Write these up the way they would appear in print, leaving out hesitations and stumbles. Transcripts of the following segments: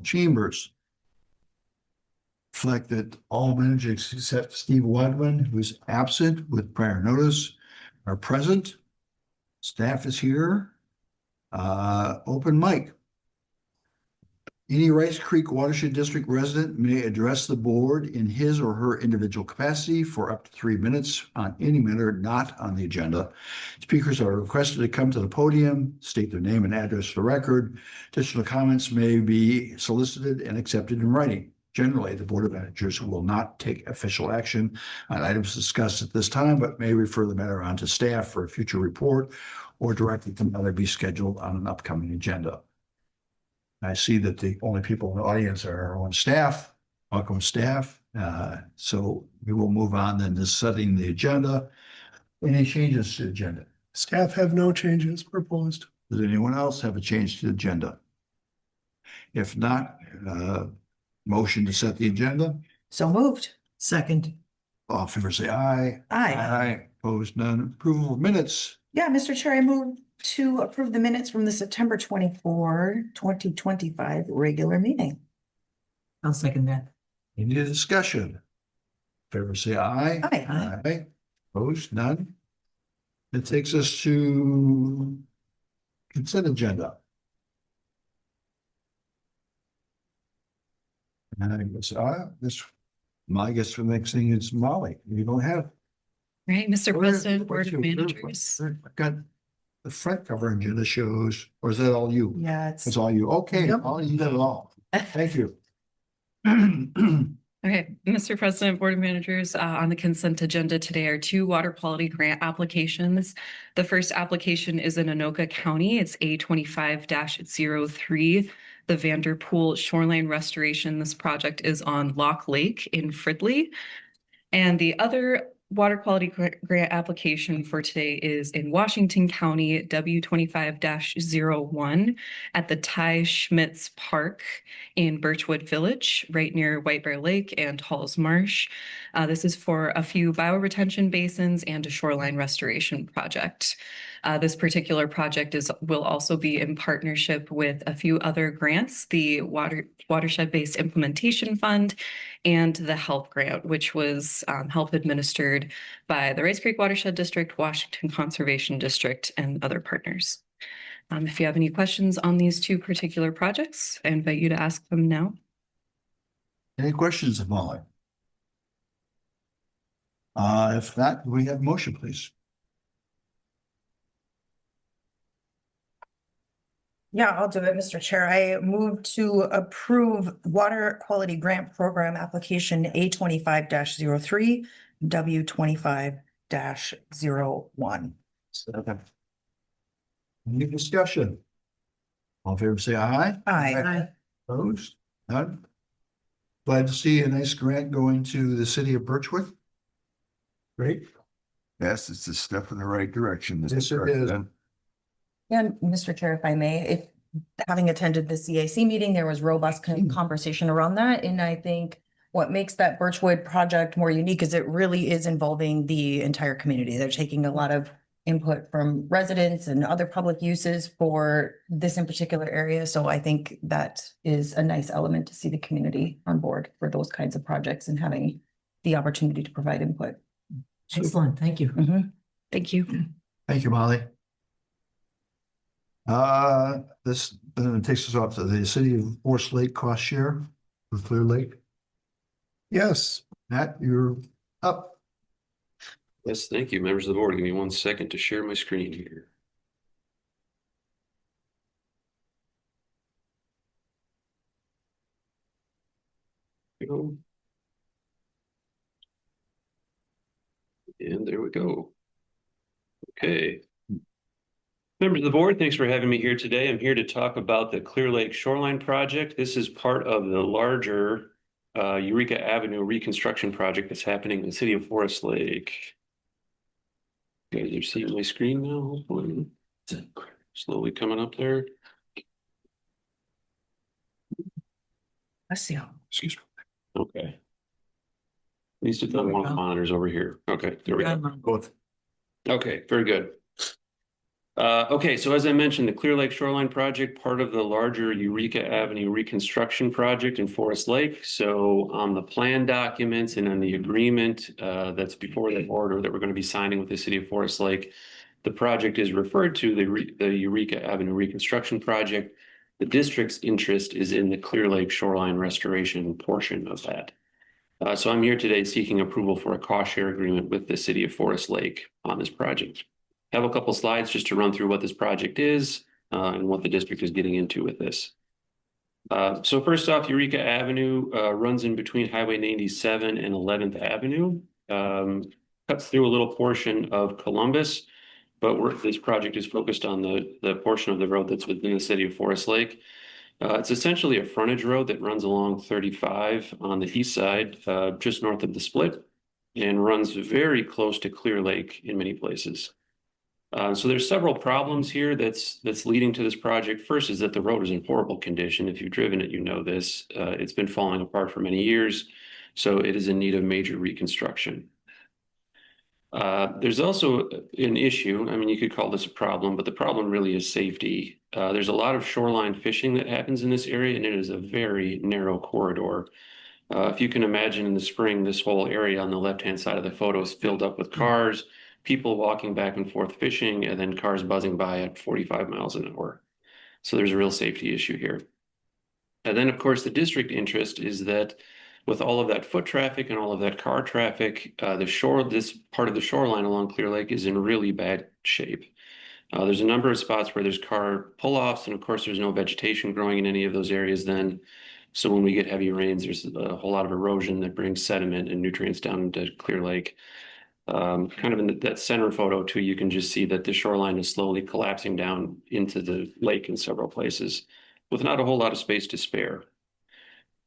Chambers. Reflect that all managers except Steve Wadman, who is absent with prior notice, are present. Staff is here. Open mic. Any Rice Creek Watershed District resident may address the board in his or her individual capacity for up to 3 minutes on any matter not on the agenda. Speakers are requested to come to the podium, state their name and address for the record. Additional comments may be solicited and accepted in writing. Generally, the Board of Managers will not take official action on items discussed at this time, but may refer the matter on to staff for a future report or direct the matter be scheduled on an upcoming agenda. I see that the only people in the audience are our own staff. Welcome, staff. So we will move on then to setting the agenda. Any changes to the agenda? Staff have no changes proposed. Does anyone else have a change to the agenda? If not, motion to set the agenda. So moved. Second. All in favor say aye. Aye. Aye. Opposed, none. Approval of minutes. Yeah, Mr. Chair, I move to approve the minutes from the September 24, 2025 regular meeting. I'll second that. Any discussion? Favor say aye. Aye. Aye. Opposed, none. It takes us to consent agenda. And I guess, I guess the next thing is Molly. You don't have. Right, Mr. President, Board of Where's your- Managers. I've got the front cover agenda shows, or is that all you? Yeah, It's all you. Okay, Yep. Molly, you did it all. Thank you. Okay, Mr. President, Board of Managers, on the consent agenda today are 2 water quality grant applications. The first application is in Anoka County. It's A25-03, the Vanderpool Shoreline Restoration. This project is on Lock Lake in Fridley. And the other water quality grant application for today is in Washington County, W25-01 at the Ty Schmitz Park in Birchwood Village, right near White Bear Lake and Halls Marsh. This is for a few bioretention basins and a shoreline restoration project. This particular project will also be in partnership with a few other grants, the Watershed-based Implementation Fund and the HELP grant, which was help administered by the Rice Creek Watershed District, Washington Conservation District, and other partners. If you have any questions on these 2 particular projects, I invite you to ask them now. Any questions of Molly? If not, we have motion, please. Yeah, I'll do it, Mr. Chair. I move to approve water quality grant program application A25-03, W25-01. Any discussion? All in favor say aye. Aye. Opposed? None. Glad to see a nice grant going to the city of Birchwood. Great. Yes, it's a step in the right direction. Mr. Yes, it is. President. And Mr. Chair, if I may, if having attended the CAC meeting, there was robust conversation around that. And I think what makes that Birchwood project more unique is it really is involving the entire community. They're taking a lot of input from residents and other public uses for this in particular area. So I think that is a nice element to see the community on board for those kinds of projects and having the opportunity to provide input. Excellent, thank you. Thank you. Thank you, Molly. This takes us off to the city of Forest Lake cost share for Clear Lake. Yes, Matt, you're up. Yes, thank you, members of the board. Give me 1 second to share my screen here. Go. And there we go. Okay. Members of the board, thanks for having me here today. I'm here to talk about the Clear Lake Shoreline Project. This is part of the larger Eureka Avenue reconstruction project that's happening in the city of Forest Lake. You guys are seeing my screen now, hopefully. Slowly coming up there. Let's see. Excuse me. Okay. Needs to have one of the monitors over here. Okay, there we go. Both. Okay, very good. Okay, so as I mentioned, the Clear Lake Shoreline Project, part of the larger Eureka Avenue reconstruction project in Forest Lake. So on the plan documents and on the agreement that's before the board, that we're going to be signing with the city of Forest Lake, the project is referred to the Eureka Avenue reconstruction project. The district's interest is in the Clear Lake shoreline restoration portion of that. So I'm here today seeking approval for a cost share agreement with the city of Forest Lake on this project. I have a couple slides just to run through what this project is and what the district is getting into with this. So first off, Eureka Avenue runs in between Highway 97 and 11th Avenue. Cuts through a little portion of Columbus, but this project is focused on the portion of the road that's within the city of Forest Lake. It's essentially a frontage road that runs along 35 on the east side, just north of the split, and runs very close to Clear Lake in many places. So there's several problems here that's leading to this project. First is that the road is in horrible condition. If you've driven it, you know this. It's been falling apart for many years, so it is in need of major reconstruction. There's also an issue. I mean, you could call this a problem, but the problem really is safety. There's a lot of shoreline fishing that happens in this area, and it is a very narrow corridor. If you can imagine in the spring, this whole area on the left-hand side of the photo is filled up with cars, people walking back and forth fishing, and then cars buzzing by at 45 miles an hour. So there's a real safety issue here. And then, of course, the district interest is that with all of that foot traffic and all of that car traffic, this part of the shoreline along Clear Lake is in really bad shape. There's a number of spots where there's car pull-offs, and of course, there's no vegetation growing in any of those areas then. So when we get heavy rains, there's a whole lot of erosion that brings sediment and nutrients down into Clear Lake. Kind of in that center photo too, you can just see that the shoreline is slowly collapsing down into the lake in several places with not a whole lot of space to spare.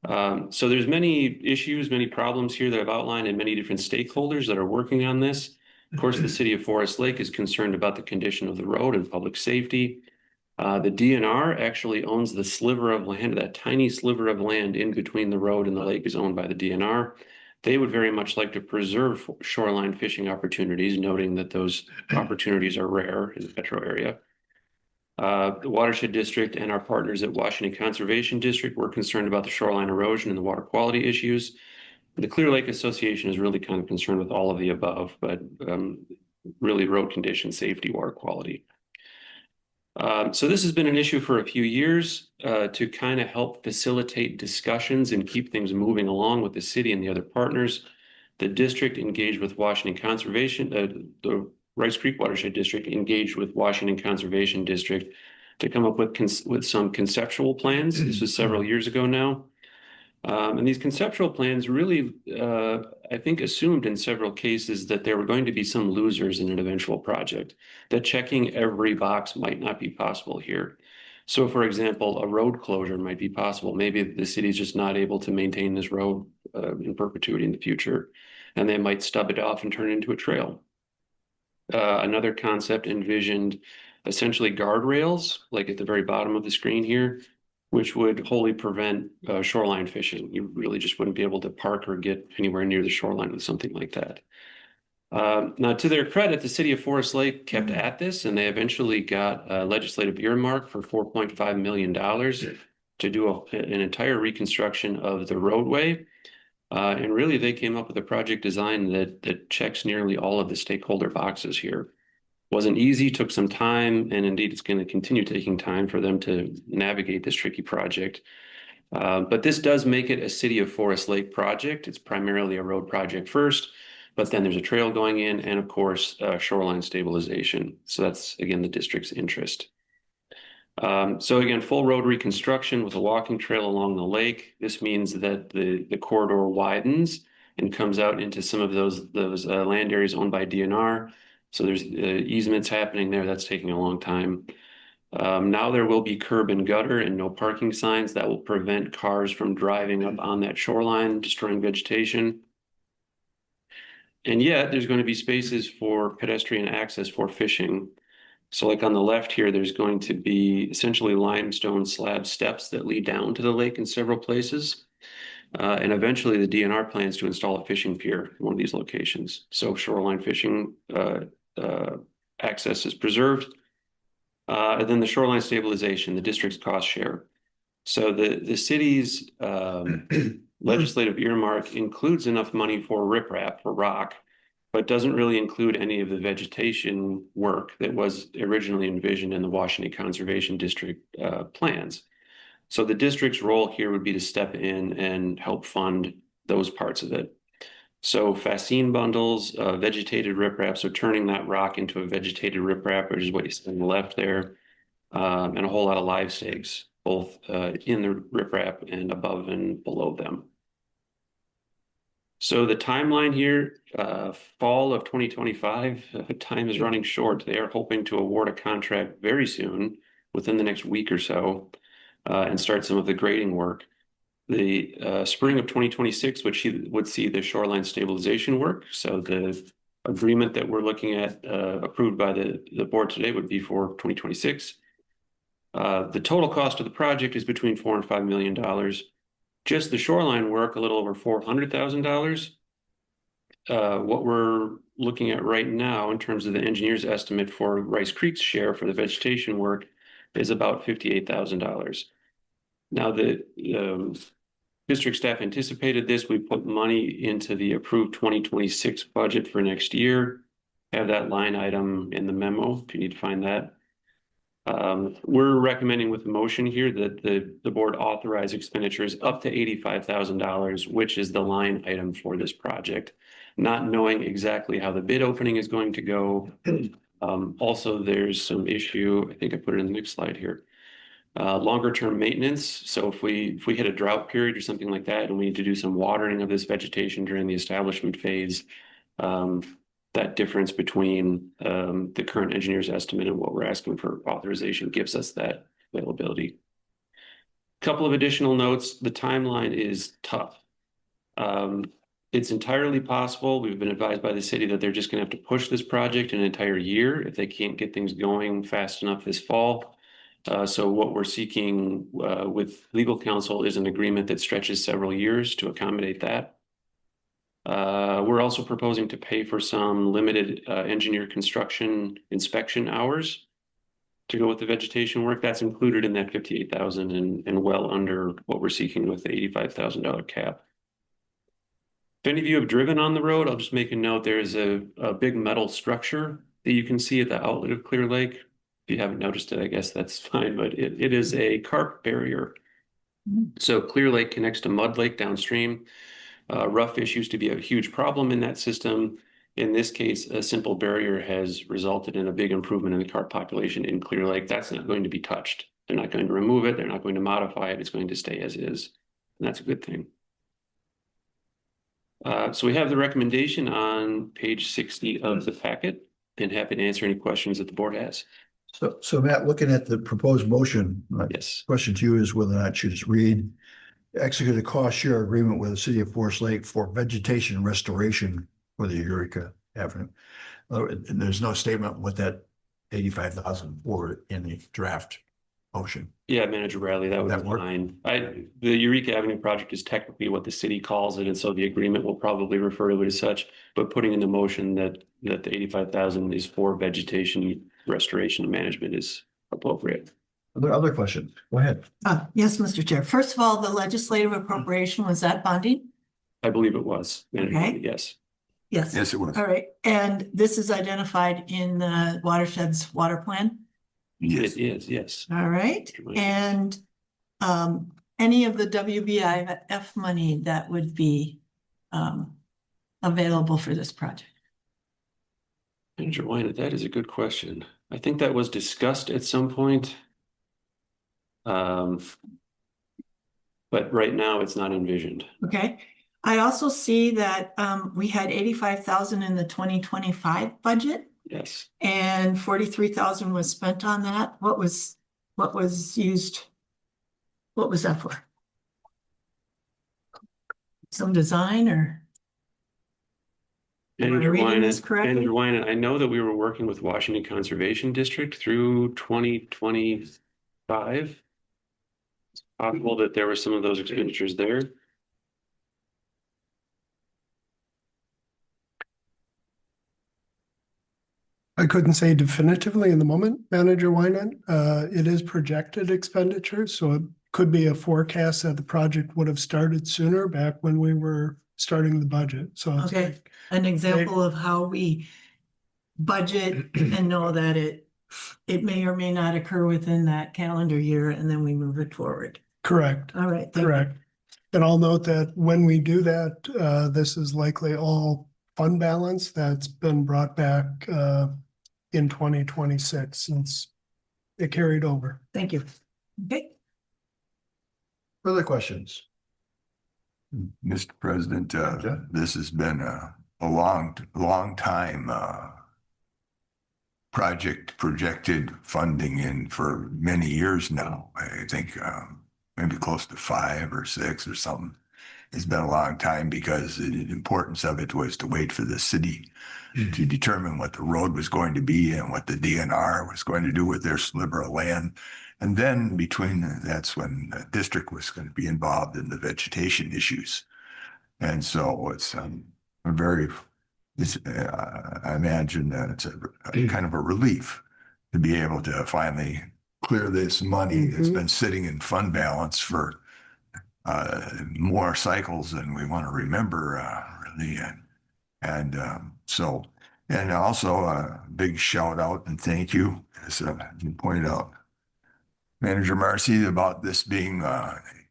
So there's many issues, many problems here that I've outlined, and many different stakeholders that are working on this. Of course, the city of Forest Lake is concerned about the condition of the road and public safety. The DNR actually owns the sliver of land, that tiny sliver of land in between the road and the lake is owned by the DNR. They would very much like to preserve shoreline fishing opportunities, noting that those opportunities are rare in the metro area. The Watershed District and our partners at Washington Conservation District were concerned about the shoreline erosion and the water quality issues. The Clear Lake Association is really kind of concerned with all of the above, but really road condition, safety, water quality. So this has been an issue for a few years to kind of help facilitate discussions and keep things moving along with the city and the other partners. The district engaged with Washington Conservation, the Rice Creek Watershed District engaged with Washington Conservation District to come up with some conceptual plans. This was several years ago now. And these conceptual plans really, I think, assumed in several cases that there were going to be some losers in an eventual project, that checking every box might not be possible here. So, for example, a road closure might be possible. Maybe the city's just not able to maintain this road in perpetuity in the future, and they might stub it off and turn it into a trail. Another concept envisioned essentially guardrails, like at the very bottom of the screen here, which would wholly prevent shoreline fishing. You really just wouldn't be able to park or get anywhere near the shoreline with something like that. Now, to their credit, the city of Forest Lake kept at this, and they eventually got a legislative earmark for $4.5 million to do an entire reconstruction of the roadway. And really, they came up with a project design that checks nearly all of the stakeholder boxes here. Wasn't easy, took some time, and indeed it's going to continue taking time for them to navigate this tricky project. But this does make it a City of Forest Lake project. It's primarily a road project first, but then there's a trail going in and, of course, shoreline stabilization. So that's, again, the district's interest. So again, full road reconstruction with a walking trail along the lake. This means that the corridor widens and comes out into some of those land areas owned by DNR. So there's easements happening there. That's taking a long time. Now there will be curb and gutter and no parking signs that will prevent cars from driving up on that shoreline, destroying vegetation. And yet there's going to be spaces for pedestrian access for fishing. So like on the left here, there's going to be essentially limestone slab steps that lead down to the lake in several places. And eventually the DNR plans to install a fishing pier in one of these locations. So shoreline fishing access is preserved, And then the shoreline stabilization, the district's cost share. So the city's legislative earmark includes enough money for riprap, for rock, but doesn't really include any of the vegetation work that was originally envisioned in the Washington Conservation District plans. So the district's role here would be to step in and help fund those parts of it. So fascine bundles, vegetated riprap, so turning that rock into a vegetated riprap, which is what you see on the left there, and a whole lot of live stakes, both in the riprap and above and below them. So the timeline here, fall of 2025, time is running short. They are hoping to award a contract very soon, within the next week or so, and start some of the grading work. The spring of 2026, which would see the shoreline stabilization work. So the agreement that we're looking at approved by the board today would be for 2026. The total cost of the project is between $4 and $5 million. Just the shoreline work, a little over $400,000. What we're looking at right now in terms of the engineer's estimate for Rice Creek's share for the vegetation work is about $58,000. Now the district staff anticipated this. We put money into the approved 2026 budget for next year. Have that line item in the memo if you need to find that. We're recommending with the motion here that the board authorize expenditures up to $85,000, which is the line item for this project, not knowing exactly how the bid opening is going to go. Also, there's some issue, I think I put it in the next slide here. Longer term maintenance. So if we hit a drought period or something like that, and we need to do some watering of this vegetation during the establishment phase, that difference between the current engineer's estimate and what we're asking for authorization gives us that availability. Couple of additional notes. The timeline is tough. It's entirely possible. We've been advised by the city that they're just going to have to push this project an entire year if they can't get things going fast enough this fall. So what we're seeking with legal counsel is an agreement that stretches several years to accommodate that. We're also proposing to pay for some limited engineer construction inspection hours to go with the vegetation work. That's included in that $58,000 and well under what we're seeking with the $85,000 cap. If any of you have driven on the road, I'll just make a note. There is a big metal structure that you can see at the outlet of Clear Lake. If you haven't noticed it, I guess that's fine, but it is a carp barrier. So Clear Lake connects to Mud Lake downstream. Rough fish used to be a huge problem in that system. In this case, a simple barrier has resulted in a big improvement in the carp population in Clear Lake. That's not going to be touched. They're not going to remove it. They're not going to modify it. It's going to stay as is. And that's a good thing. So we have the recommendation on page 60 of the packet, and happy to answer any questions that the board has. So Matt, looking at the proposed motion, my Yes. question to you is whether or not you just read, execute a cost share agreement with the city of Forest Lake for vegetation restoration for the Eureka Avenue. And there's no statement what that 85,000 for in the draft motion. Yeah, Manager Bradley, that would be work? fine. The Eureka Avenue project is technically what the city calls it, and so the agreement will probably refer to it as such. But putting in the motion that the 85,000 is for vegetation restoration and management is appropriate. Other questions? Go ahead. Yes, Mr. Chair. First of all, the legislative appropriation, was that bonding? I believe it was. Manager Okay. Bradley, yes. Yes. Yes, it was. All right. And this is identified in the Watershed's water plan? Yes. It is, yes. All right. Right. And any of the WBIF money that would be available for this project? Manager Wynant, that is a good question. I think that was discussed at some point. But right now it's not envisioned. Okay. I also see that we had 85,000 in the 2025 budget. Yes. And 43,000 was spent on that. What was used? What was that for? Some design or? Am I Manager reading this correctly? Manager Wynant, I know that we were working with Washington Conservation District through 2025. It's possible that there were some of those expenditures there. I couldn't say definitively in the moment, Manager Wyman. It is projected expenditure, so it could be a forecast that the project would have started sooner back when we were starting the budget. So it's Okay. like, An example of how we budget and know that it may or may not occur within that calendar year, and then we move it forward. correct, All right. thank you. correct. And I'll note that when we do that, this is likely all fund balance that's been brought back in 2026 since it carried over. Thank you. Okay. Further questions? Mr. President, Yeah. this has been a long time project projected funding in for many years now. I think maybe close to 5 or 6 or something. It's been a long time because the importance of it was to wait for the city to determine what the road was going to be and what the DNR was going to do with their sliver of land. And then that's when the district was going to be involved in the vegetation issues. And so it's I imagine that it's a kind of a relief to be able to finally clear this money that's been sitting in fund balance for more cycles than we want to remember, really. And also a big shout out and thank you, as you pointed out, Manager Marcy, about this being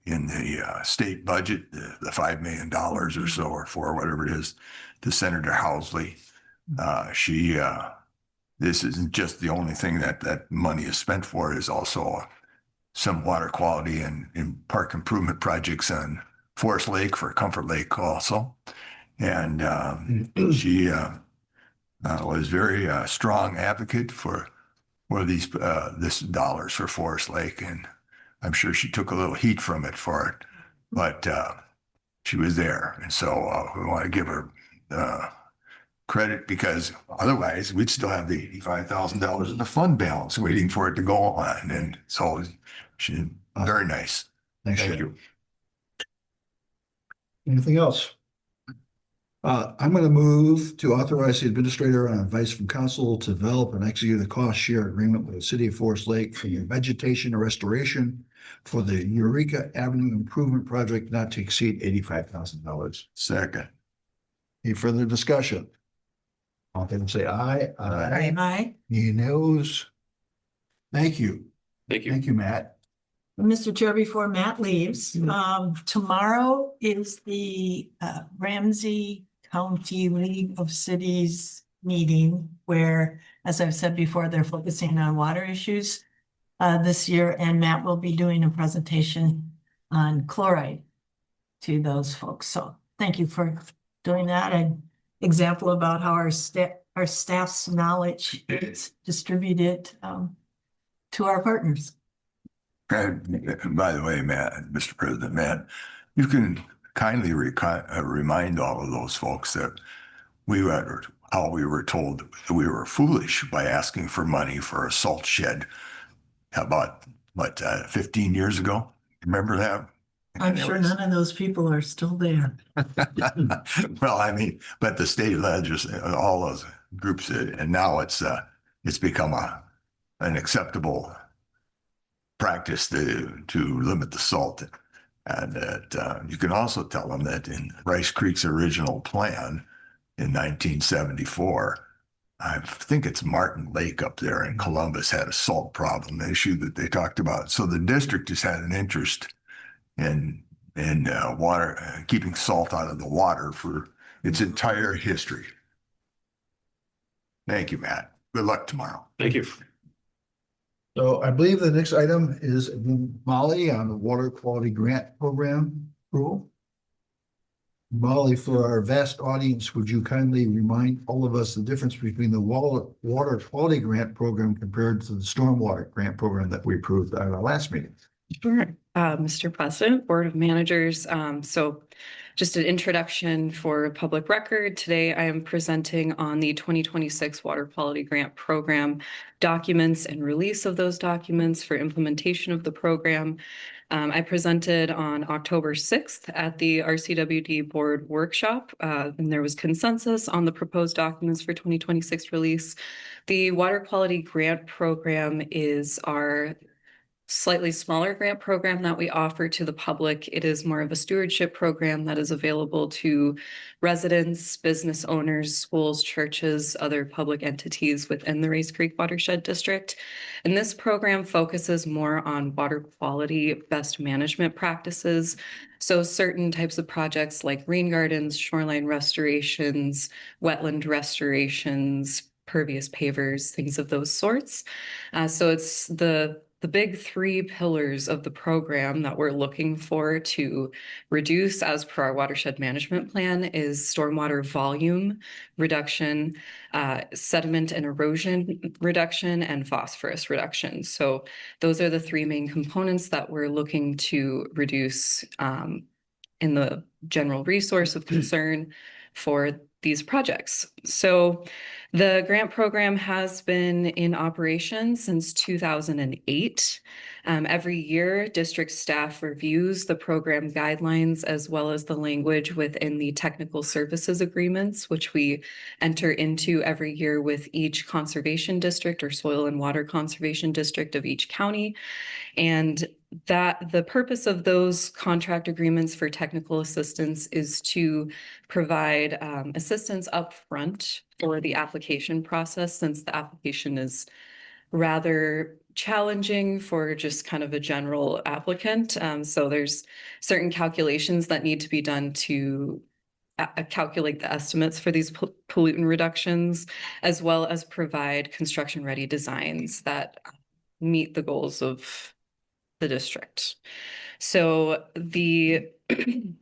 in the state budget, the $5 million or so, or for whatever it is, to Senator Housley. This isn't just the only thing that money is spent for. It is also some water quality and park improvement projects on Forest Lake for Comfort Lake also. And she was very strong advocate for this dollars for Forest Lake. And I'm sure she took a little heat from it for it, but she was there. And so we want to give her credit, because otherwise we'd still have the $85,000 in the fund balance waiting for it to go on. And so she's very nice. Thanks, Thank Chad. you. Anything else? I'm going to move to authorize the administrator on advice from council to develop and execute a cost share agreement with the city of Forest Lake for the vegetation restoration for the Eureka Avenue Improvement Project not to exceed $85,000. Second. Any further discussion? All in favor, say aye. Aye. Any noes? Thank you. Thank you. Thank you, Matt. Mr. Chair, before Matt leaves, tomorrow is the Ramsey County League of Cities meeting where, as I've said before, they're focusing on water issues this year, and Matt will be doing a presentation on chloride to those folks. So thank you for doing that. An example about how our staff's knowledge is distributed to our partners. And by the way, Matt, Mr. President, Matt, you can kindly remind all of those folks that how we were told that we were foolish by asking for money for a salt shed about, 15 years ago? Remember that? I'm sure none of those people are still there. Well, I mean, but the state legislature, all those groups, and now it's become an acceptable practice to limit the salt. And that you can also tell them that in Rice Creek's original plan in 1974, I think it's Martin Lake up there in Columbus had a salt problem issue that they talked about. So the district has had an interest in water, keeping salt out of the water for its entire history. Thank you, Matt. Good luck tomorrow. Thank you. So I believe the next item is Molly on the Water Quality Grant Program approval. Molly, for our vast audience, would you kindly remind all of us the difference between the Water Quality Grant Program compared to the Stormwater Grant Program that we approved at our last meeting? Sure. Mr. President, Board of Managers. So just an introduction for public record. Today, I am presenting on the 2026 Water Quality Grant Program documents and release of those documents for implementation of the program. I presented on October 6th at the RCWD Board Workshop, and there was consensus on the proposed documents for 2026 release. The Water Quality Grant Program is our slightly smaller grant program that we offer to the public. It is more of a stewardship program that is available to residents, business owners, schools, churches, other public entities within the Race Creek Watershed District. And this program focuses more on water quality best management practices. So certain types of projects like rain gardens, shoreline restorations, wetland restorations, pervious pavers, things of those sorts. So it's the big three pillars of the program that we're looking for to reduce as per our watershed management plan is stormwater volume reduction, sediment and erosion reduction, and phosphorus reduction. So those are the three main components that we're looking to reduce in the general resource of concern for these projects. So the grant program has been in operation since 2008. Every year, district staff reviews the program guidelines as well as the language within the technical services agreements, which we enter into every year with each conservation district or soil and water conservation district of each county. And that the purpose of those contract agreements for technical assistance is to provide assistance upfront for the application process, since the application is rather challenging for just kind of a general applicant. So there's certain calculations that need to be done to calculate the estimates for these pollutant reductions, as well as provide construction-ready designs that meet the goals of the district. So in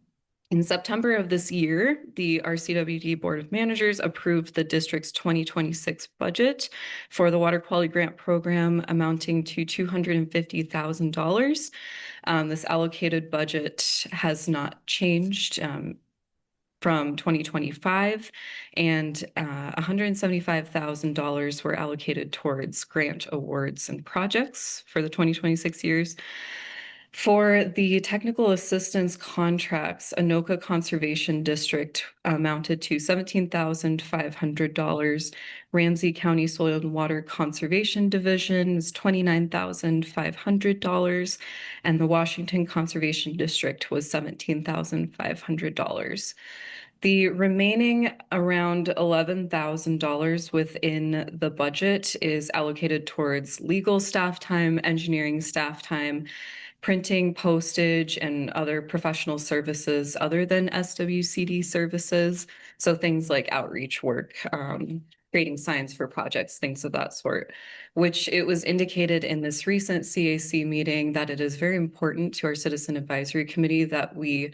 September of this year, the RCWD Board of Managers approved the district's 2026 budget for the Water Quality Grant Program, amounting to $250,000. This allocated budget has not changed from 2025, and $175,000 were allocated towards grant awards and projects for the 2026 years. For the technical assistance contracts, Anoka Conservation District amounted to $17,500. Ramsey County Soil and Water Conservation Division is $29,500, and the Washington Conservation District was $17,500. The remaining around $11,000 within the budget is allocated towards legal staff time, engineering staff time, printing, postage, and other professional services other than SWCD services. So things like outreach work, creating signs for projects, things of that sort, which it was indicated in this recent CAC meeting that it is very important to our Citizen Advisory Committee that we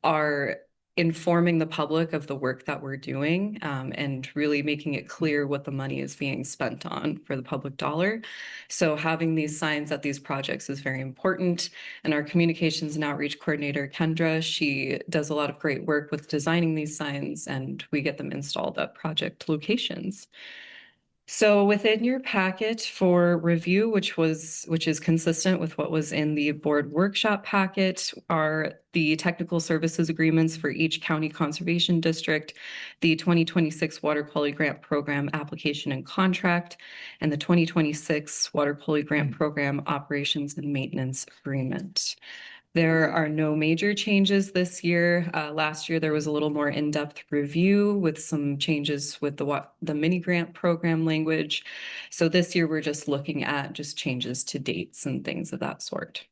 are informing the public of the work that we're doing, and really making it clear what the money is being spent on for the public dollar. So having these signs at these projects is very important. And our communications and outreach coordinator, Kendra, she does a lot of great work with designing these signs, and we get them installed at project locations. So within your packet for review, which is consistent with what was in the board workshop packet, are the technical services agreements for each county conservation district, the 2026 Water Quality Grant Program application and contract, and the 2026 Water Quality Grant Program operations and maintenance agreement. There are no major changes this year. Last year, there was a little more in-depth review with some changes with the mini grant program language. So this year, we're just looking at just changes to dates and things of that sort.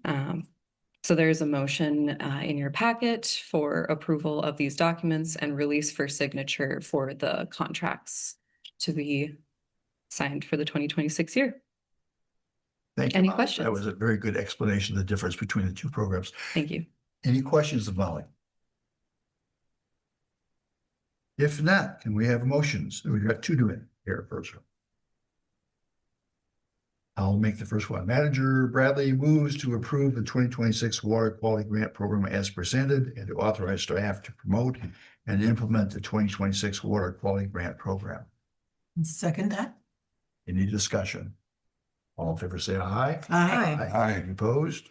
So there's a motion in your packet for approval of these documents and release for signature for the contracts to be signed for the 2026 year. Thank you, Any Molly. questions? That was a very good explanation of the difference between the two programs. Thank you. Any questions of Molly? If not, can we have motions? We've got two to it here first. I'll make the first one. Manager Bradley moves to approve the 2026 Water Quality Grant Program as presented and to authorize staff to promote and implement the 2026 Water Quality Grant Program. Second that. Any discussion? All in favor, say aye. Aye. Aye. Any opposed?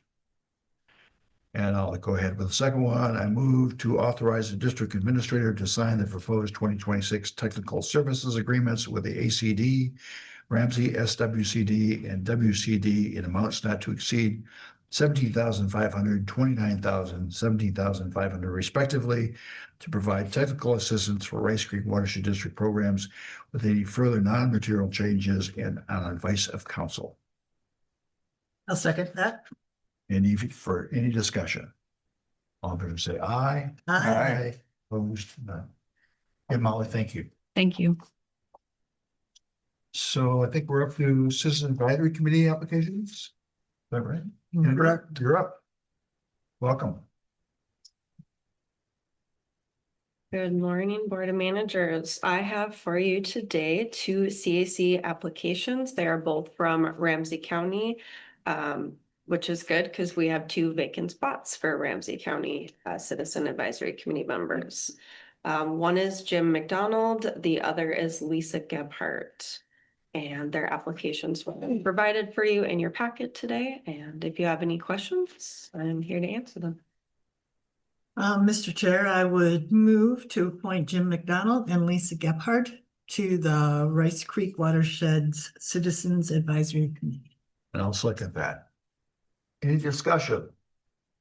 And I'll go ahead with the second one. I move to authorize the district administrator to sign the proposed 2026 technical services agreements with the ACD, Ramsey, SWCD, and WCD in amounts not to exceed 17,500, 29,000, 17,500 respectively, to provide technical assistance for Rice Creek Watershed District programs with any further non-material changes and on advice of council. I'll second that. Any discussion? All in favor, say aye. Aye. Opposed? None. And Molly, thank you. Thank you. So I think we're up to Citizen Advisory Committee applications. Is that right? Correct. You're up. Welcome. Good morning, Board of Managers. I have for you today two CAC applications. They are both from Ramsey County, which is good because we have two vacant spots for Ramsey County Citizen Advisory Committee members. One is Jim McDonald, the other is Lisa Gebhardt. And their applications were provided for you in your packet today. And if you have any questions, I'm here to answer them. Mr. Chair, I would move to appoint Jim McDonald and Lisa Gebhardt to the Rice Creek Watershed's Citizens Advisory Committee. And I'll second that. Any discussion?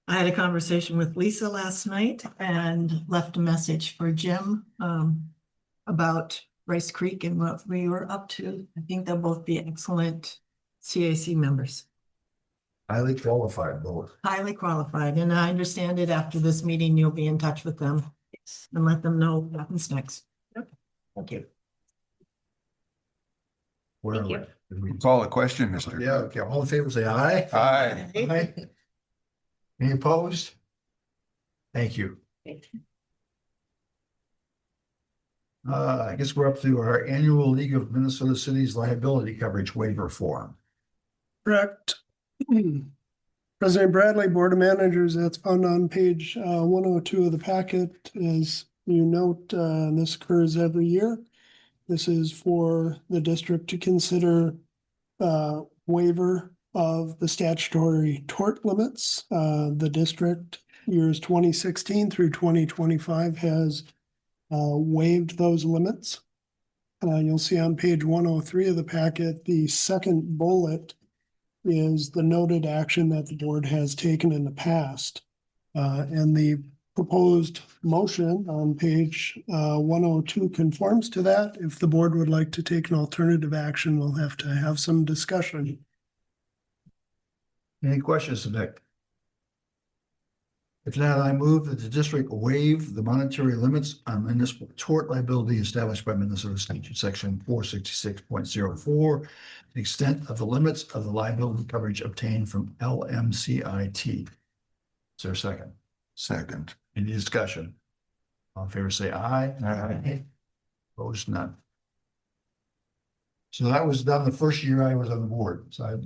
I had a conversation with Lisa last night and left a message for Jim about Rice Creek and what we were up to. I think they'll both be excellent CAC members. Highly qualified both. Highly qualified, and I understand it after this meeting, you'll be in touch with them and let them know what happens next. Yep. Thank you. Where Thank are you. we? Did we- Call the question, Mr. Yeah, okay, all in favor, say aye. Aye. Aye. Any opposed? Thank you. I guess we're up to our annual League of Minnesota Cities liability coverage waiver form. Correct. President Bradley, Board of Managers, that's found on page 102 of the packet. As you note, this occurs every year. This is for the district to consider waiver of the statutory tort limits. The district years 2016 through 2025 has waived those limits. You'll see on page 103 of the packet, the second bullet is the noted action that the board has taken in the past. And the proposed motion on page 102 conforms to that. If the board would like to take an alternative action, we'll have to have some discussion. Any questions, Nick? If not, I move that the district waive the monetary limits on municipal tort liability established by Minnesota Statute Section 466.04, the extent of the limits of the liability coverage obtained from LMCIT. Is there a second? Second. Any discussion? All in favor, say aye. Aye. Opposed, none. So that was done the first year I was on the board. So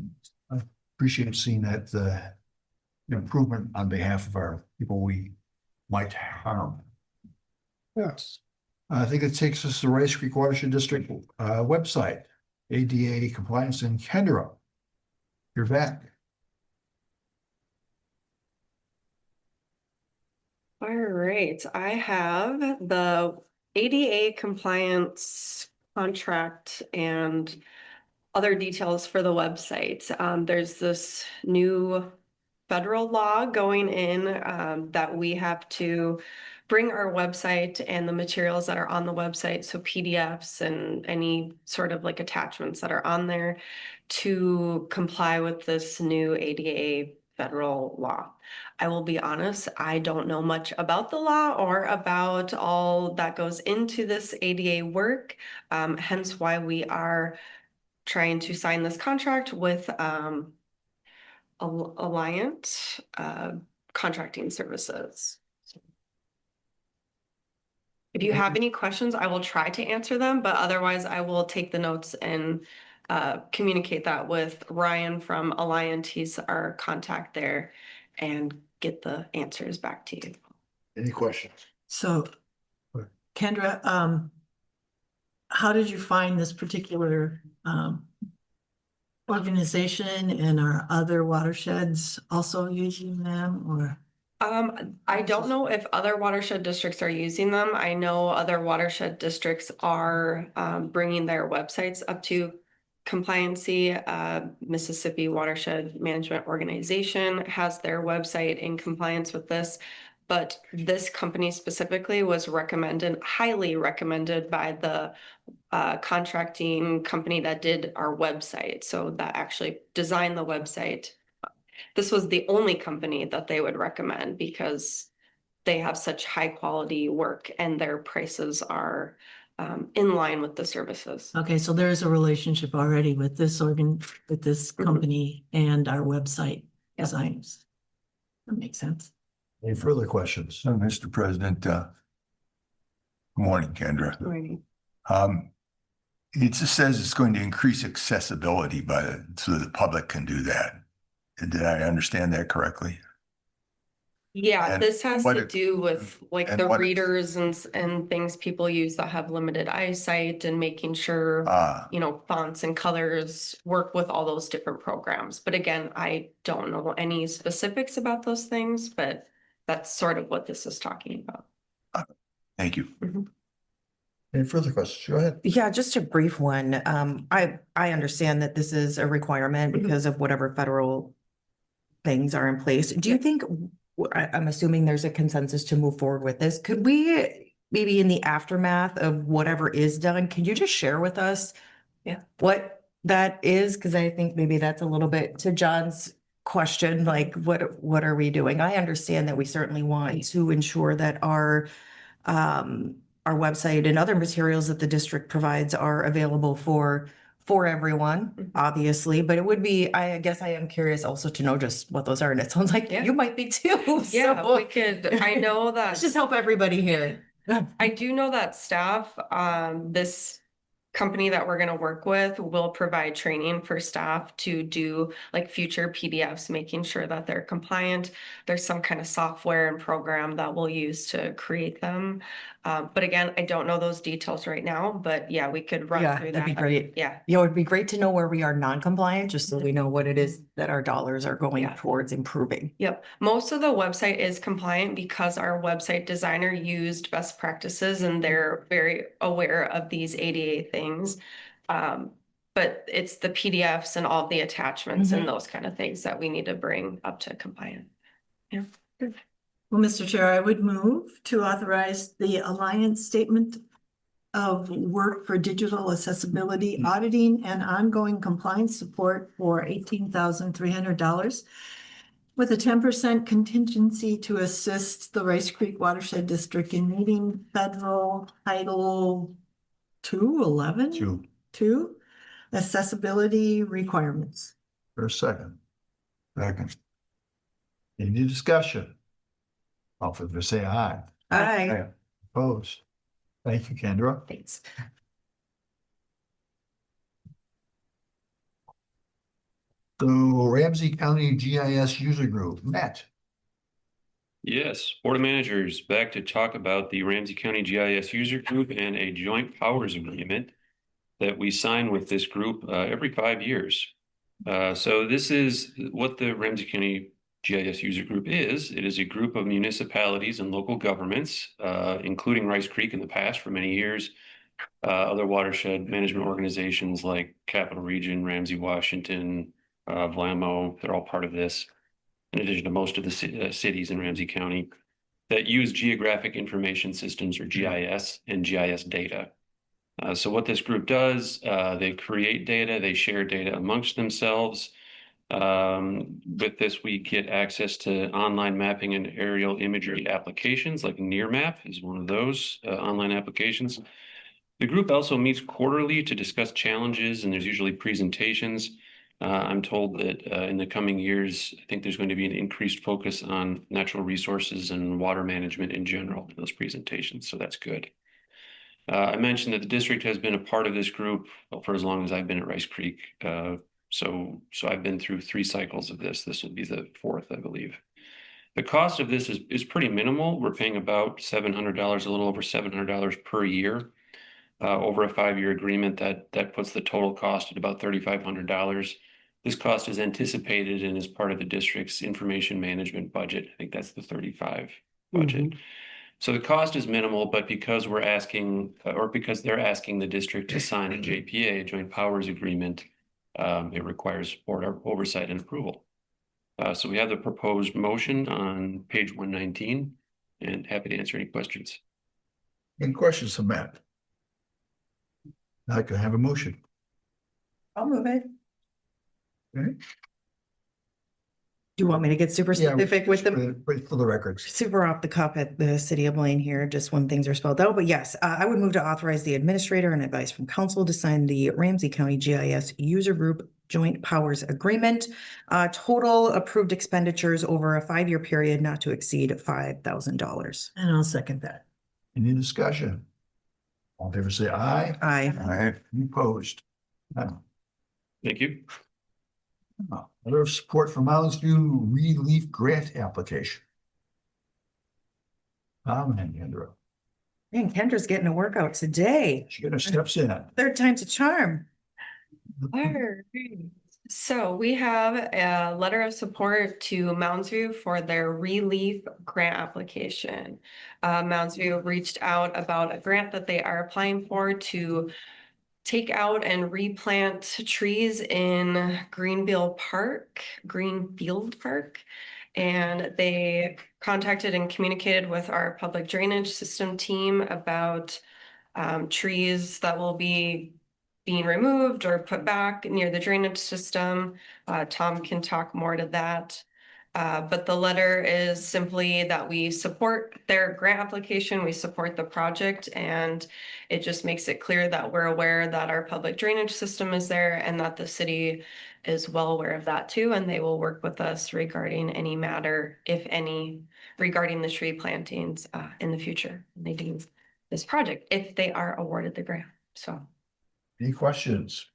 I appreciate seeing that improvement on behalf of our people we might harm. Yes. I think it takes us to the Rice Creek Watershed District website, ADA compliance in Kendra. You're back. All right, I have the ADA compliance contract and other details for the website. There's this new federal law going in that we have to bring our website and the materials that are on the website, so PDFs and any sort of like attachments that are on there, to comply with this new ADA federal law. I will be honest, I don't know much about the law or about all that goes into this ADA work, hence why we are trying to sign this contract with Alliant Contracting Services. If you have any questions, I will try to answer them, but otherwise I will take the notes and communicate that with Ryan from Alliant. He's our contact there, and get the answers back to you. Any questions? So, Kendra, how did you find this particular organization, and are other watersheds also using them, or? I don't know if other watershed districts are using them. I know other watershed districts are bringing their websites up to compliancy. Mississippi Watershed Management Organization has their website in compliance with this. But this company specifically was recommended, highly recommended by the contracting company that did our website. So that actually designed the website. This was the only company that they would recommend because they have such high quality work and their prices are in line with the services. Okay, so there is a relationship already with this company and our website designers. That makes sense. Any further questions? So, Mr. President, good morning, Kendra. It just says it's going to increase accessibility so the public can do that. Did I understand that correctly? Yeah, And this has what to it- do with like and the what it- readers and things people use that have limited eyesight, and making sure, you know, fonts and colors work with all those different programs. But again, I don't know any specifics about those things, but that's sort of what this is talking about. Thank you. Any further questions? Go ahead. Yeah, just a brief one. I understand that this is a requirement because of whatever federal things are in place. Do you think, I'm assuming there's a consensus to move forward with this. Could we, maybe in the aftermath of whatever is done, can you just share with us what that is? Because I think maybe that's a little bit to John's question, like what are we doing? I understand that we certainly want to ensure that our website and other materials that the district provides are available for everyone, obviously, but it would be, I guess I am curious also to know just what those are, and it sounds like you might be too. Yeah, so we could, I know that. let's just help everybody here. I do know that staff, this company that we're gonna work with will provide training for staff to do like future PDFs, making sure that they're compliant. There's some kind of software and program that we'll use to create them. But again, I don't know those details right now, but yeah, we could run Yeah, through that'd that. be great. Yeah. You know, it'd be great to know where we are non-compliant, just so we know what it is that our dollars are going Yeah. towards improving. Yep. Most of the website is compliant because our website designer used best practices and they're very aware of these ADA things. But it's the PDFs and all the attachments and those kind of things that we need to bring up to compliant. Yeah. Well, Mr. Chair, I would move to authorize the Alliance Statement of Work for Digital Accessibility Auditing and Ongoing Compliance Support for $18,300 with a 10% contingency to assist the Rice Creek Watershed District in meeting federal Title 211? 2 accessibility requirements. For a second. Second. Any discussion? All in favor, say aye. Aye. Opposed? Thank you, Kendra. Thanks. So Ramsey County GIS User Group, Matt. Yes, Board of Managers back to talk about the Ramsey County GIS User Group and a joint powers agreement that we sign with this group every 5 years. So this is what the Ramsey County GIS User Group is. It is a group of municipalities and local governments, including Rice Creek in the past for many years, other watershed management organizations like Capital Region, Ramsey, Washington, Vlamo, they're all part of this, in addition to most of the cities in Ramsey County that use geographic information systems or GIS and GIS data. So what this group does, they create data, they share data amongst themselves. With this, we get access to online mapping and aerial imagery applications like NearMap is one of those online applications. The group also meets quarterly to discuss challenges, and there's usually presentations. I'm told that in the coming years, I think there's going to be an increased focus on natural resources and water management in general in those presentations, so that's good. I mentioned that the district has been a part of this group for as long as I've been at Rice Creek. So I've been through 3 cycles of this. This will be the 4th, I believe. The cost of this is pretty minimal. We're paying about $700, a little over $700 per year. Over a 5-year agreement, that puts the total cost at about $3,500. This cost is anticipated and is part of the district's information management budget. I think that's the 35 budget. So the cost is minimal, but because we're asking, or because they're asking the district to sign a JPA, a Joint Powers Agreement, it requires board oversight and approval. So we have the proposed motion on page 119, and happy to answer any questions. Any questions from Matt? I can have a motion. I'll move it. Okay. Do you want me to get super Yeah, specific with them? For the records. Super off the cuff at the city of Blaine here, just when things are spelled out, but yes, I would move to authorize the administrator and advice from council to sign the Ramsey County GIS User Group Joint Powers Agreement. Total approved expenditures over a 5-year period not to exceed $5,000. And I'll second that. Any discussion? All in favor, say aye. Aye. Aye. Any opposed? Thank you. Letter of support for Mounds View Relief Grant application. Tom and Kendra. Man, Kendra's getting a workout today. She got her steps in. 3rd time's a charm. Alright. So we have a letter of support to Mounds View for their relief grant application. Mounds View reached out about a grant that they are applying for to take out and replant trees in Greenfield Park. And they contacted and communicated with our public drainage system team about trees that will be being removed or put back near the drainage system. Tom can talk more to that. But the letter is simply that we support their grant application, we support the project, and it just makes it clear that we're aware that our public drainage system is there and that the city is well aware of that too, and they will work with us regarding any matter, if any, regarding the tree plantings in the future. They do this project if they are awarded the grant. So. Any questions?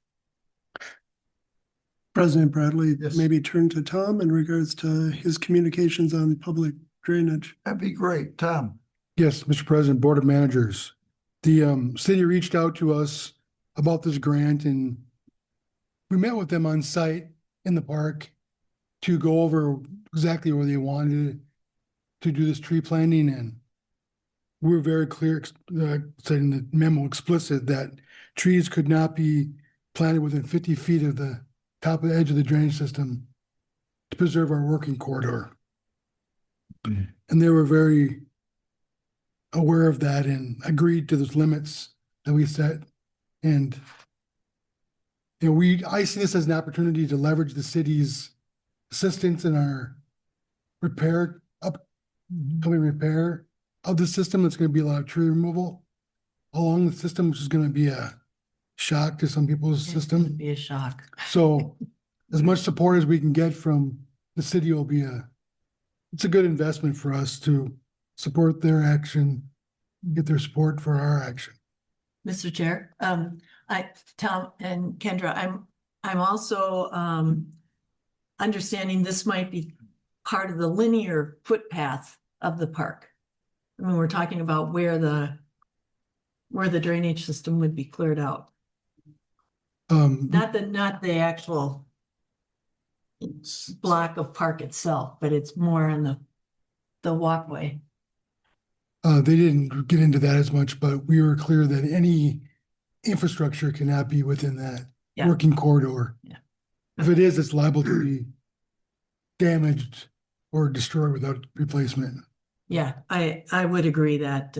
President Bradley, Yes. maybe turn to Tom in regards to his communications on public drainage. That'd be great. Tom. Yes, Mr. President, Board of Managers. The city reached out to us about this grant, and we met with them on site in the park to go over exactly where they wanted to do this tree planting. And we were very clear, said in the memo explicit, that trees could not be planted within 50 feet of the top of the edge of the drainage system to preserve our working corridor. And they were very aware of that and agreed to those limits that we set. And I see this as an opportunity to leverage the city's assistance in our upcoming repair of the system. It's going to be a lot of tree removal along the system, which is going to be a shock to some people's system. Be a shock. So as much support as we can get from the city will be it's a good investment for us to support their action, get their support for our action. Mr. Chair, Tom and Kendra, I'm also understanding this might be part of the linear footpath of the park. I mean, we're talking about where the drainage system would be cleared out. Not the actual block of park itself, but it's more on the walkway. They didn't get into that as much, but we were clear that any infrastructure cannot be within that Yeah. working corridor. Yeah. If it is, it's liable to be damaged or destroyed without replacement. Yeah, I would agree that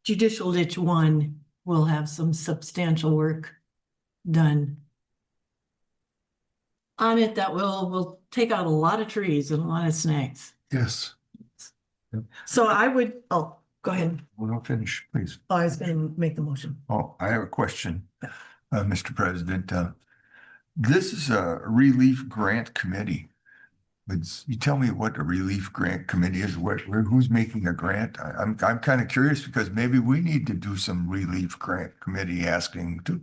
Judicial Ditch 1 will have some substantial work done on it that will take out a lot of trees and a lot of snags. Yes. So I would, go ahead. Well, don't finish, please. Oh, I was gonna make the motion. Oh, I have a question, Mr. President. This is a relief grant committee. Would you tell me what a relief grant committee is? Who's making a grant? I'm kind of curious because maybe we need to do some relief grant committee asking too.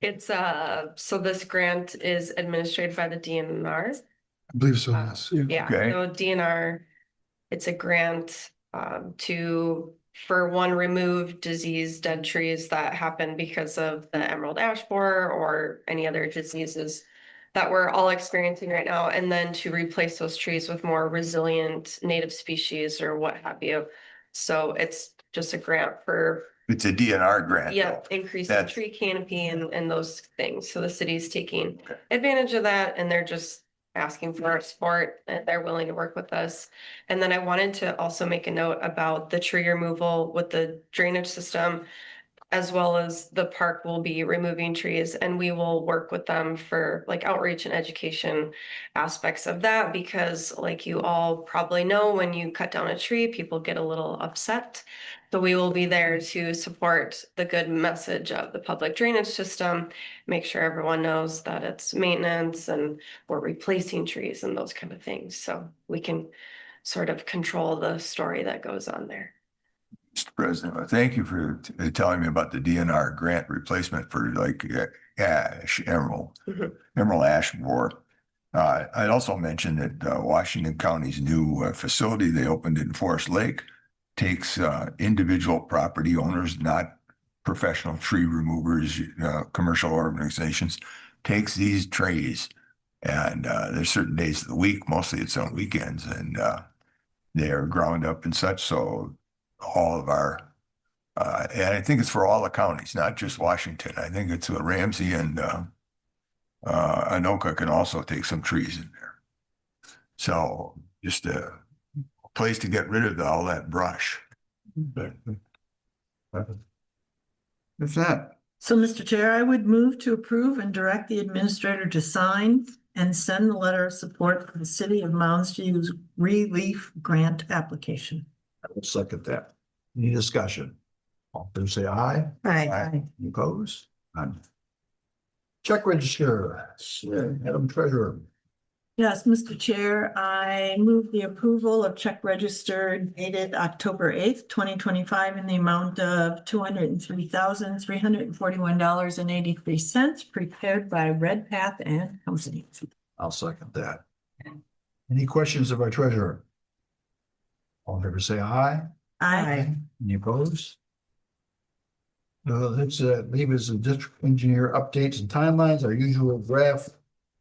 It's, so this grant is administered by the DNR. I believe so, yes. Yeah, Okay. so DNR, it's a grant for one, remove disease dead trees that happen because of the emerald ash borer or any other diseases that we're all experiencing right now, and then to replace those trees with more resilient native species or what have you. So it's just a grant for, It's a DNR grant. yeah, though. increasing That's- tree canopy and those things. So the city's taking Okay. advantage of that, and they're just asking for our support, and they're willing to work with us. And then I wanted to also make a note about the tree removal with the drainage system, as well as the park will be removing trees, and we will work with them for like outreach and education aspects of that, because like you all probably know, when you cut down a tree, people get a little upset. So we will be there to support the good message of the public drainage system, make sure everyone knows that it's maintenance and we're replacing trees and those kind of things. So we can sort of control the story that goes on there. Mr. President, well, thank you for telling me about the DNR grant replacement for like emerald ash borer. I'd also mention that Washington County's new facility they opened in Forest Lake takes individual property owners, not professional tree removers, commercial organizations, takes these trees, and there's certain days of the week, mostly it's on weekends, and they are ground up and such. So all of our, and I think it's for all the counties, not just Washington. I think it's Ramsey and Anoka can also take some trees in there. So just a place to get rid of all that brush. If that, So, Mr. Chair, I would move to approve and direct the administrator to sign and send the letter of support for the city of Mounds View's relief grant application. I will second that. Any discussion? All in favor, say aye. Aye. Any opposed? None. Check register, Madam Treasurer. Yes, Mr. Chair, I move the approval of check register dated October 8th, 2025 in the amount of $203,341.83 prepared by Red Path and Company. I'll second that. Any questions of our treasurer? All in favor, say aye. Aye. Any opposed? Let's leave us a district engineer updates and timelines, our usual graph.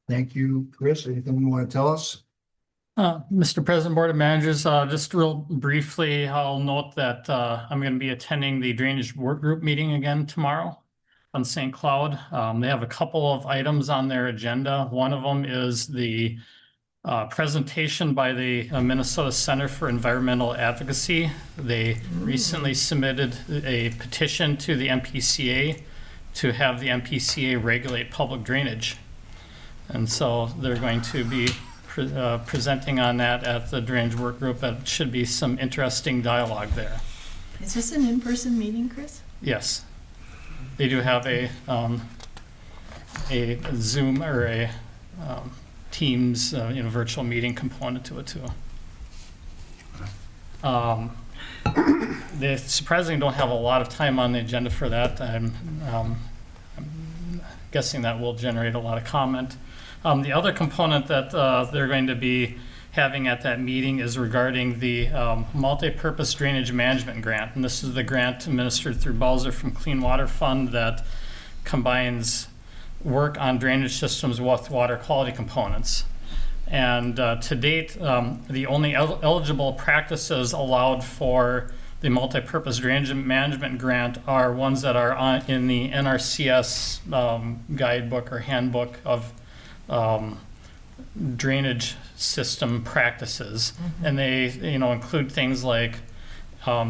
Thank you, Chris. Anything you want to tell us? Mr. President, Board of Managers, just real briefly, I'll note that I'm going to be attending the Drainage Work Group meeting again tomorrow on St. Cloud. They have a couple of items on their agenda. One of them is the presentation by the Minnesota Center for Environmental Advocacy. They recently submitted a petition to the MPCA to have the MPCA regulate public drainage. And so they're going to be presenting on that at the Drainage Work Group. That should be some interesting dialogue there. Is this an in-person meeting, Chris? Yes. They do have a Zoom or a Teams virtual meeting component to it too. They surprisingly don't have a lot of time on the agenda for that. I'm guessing that will generate a lot of comment. The other component that they're going to be having at that meeting is regarding the multi-purpose drainage management grant. And this is the grant administered through Bowser from Clean Water Fund that combines work on drainage systems with water quality components. And to date, the only eligible practices allowed for the multi-purpose drainage management grant are ones that are in the NRCS guidebook or handbook of drainage system practices. And they include things like